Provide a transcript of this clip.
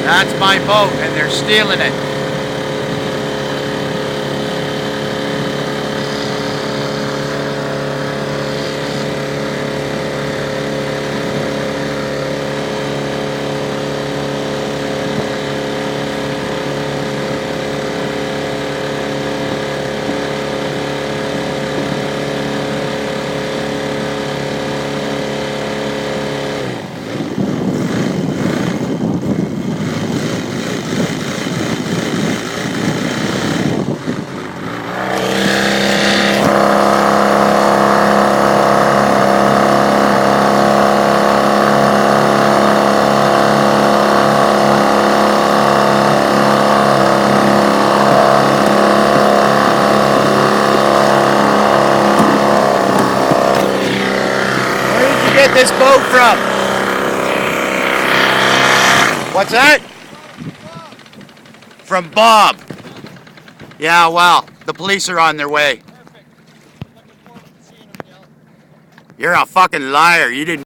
That's my boat, and they're stealing it. Get this boat from? What's that? From Bob. Yeah, well, the police are on their way. You're a fucking liar. You didn't